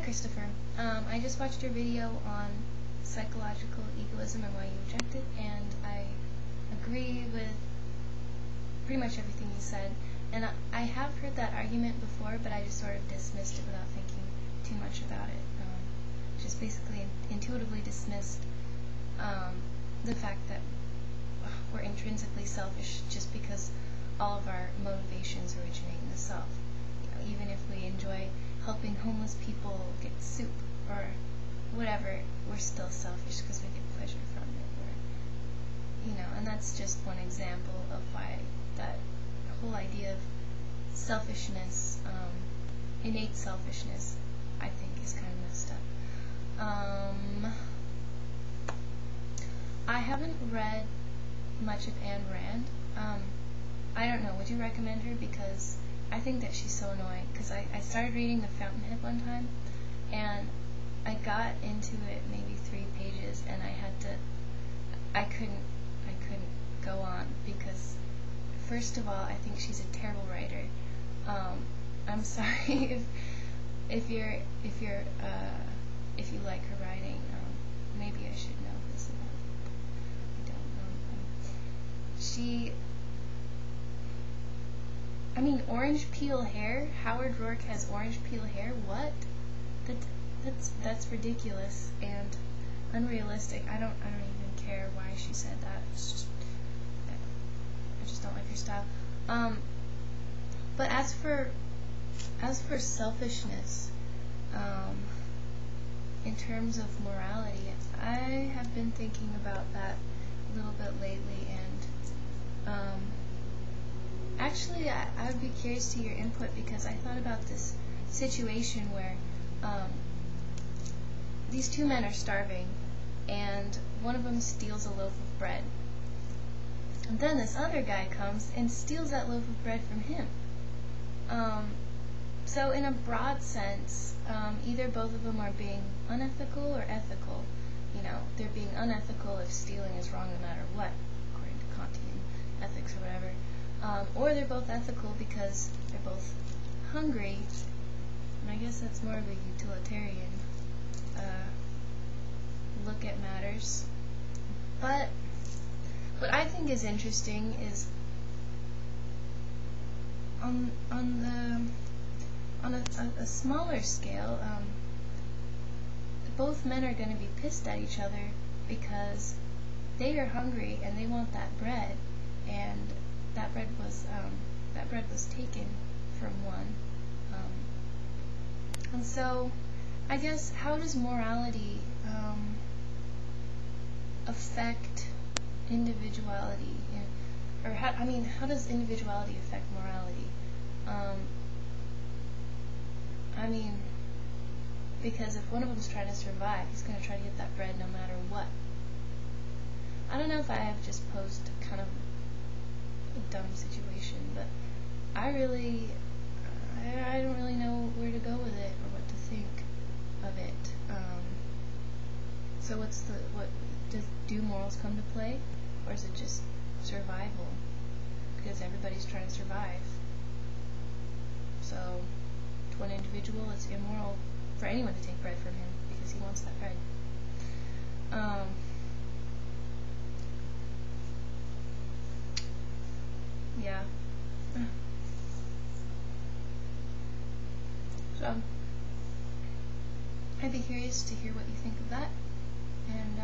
Christopher. I just watched your video on psychological egoism and why you reject it, and I agree with pretty much everything you said. And I have heard that argument before, but I just sort of dismissed it without thinking too much about it. Just basically intuitively dismissed the fact that we're intrinsically selfish just because all of our motivations originate in the self. Even if we enjoy helping homeless people get soup or whatever, we're still selfish because we get pleasure from it. And that's just one example of why that whole idea of selfishness, innate selfishness, I think is kind of messed up. I haven't read much of Ayn Rand. I don't know, would you recommend her? Because I think that she's so annoying. Because I started reading The Fountainhead one time, and I got into it maybe 3 pages, and I couldn't go on, because first of all, I think she's a terrible writer. I'm sorry if you like her writing. Maybe I should know this about it. I don't know. Orange peel hair. Howard Rourke has orange peel hair. What? That's ridiculous and unrealistic. I don't even care why she said that. It's just, I just don't like her style. But as for selfishness, in terms of morality, I have been thinking about that a little bit lately, and actually I would be curious to your input, because I thought about this situation where these 2 men are starving, and one of them steals a loaf of bread. And then this other guy comes and steals that loaf of bread from him. So in a broad sense, either both of them are being unethical or ethical. They're being unethical if stealing is wrong no matter what, according to Kantian ethics or whatever. Or they're both ethical because they're both hungry, and I guess that's more of a utilitarian look at matters. But what I think is interesting is on a smaller scale, both men are going to be pissed at each other because they are hungry and they want that bread, and that bread was taken from one. And so, I guess, how does morality affect individuality? Or how does individuality affect morality? Because if one of them is trying to survive, he's going to try to get that bread no matter what. I don't know if I have just posed kind of a dumb situation, but I don't really know where to go with it or what to think of it. So do morals come to play, or is it just survival? Because everybody's trying to survive. So to one individual, it's immoral for anyone to take bread from him because he wants that bread. Yeah. So I'd be curious to hear what you think of that, and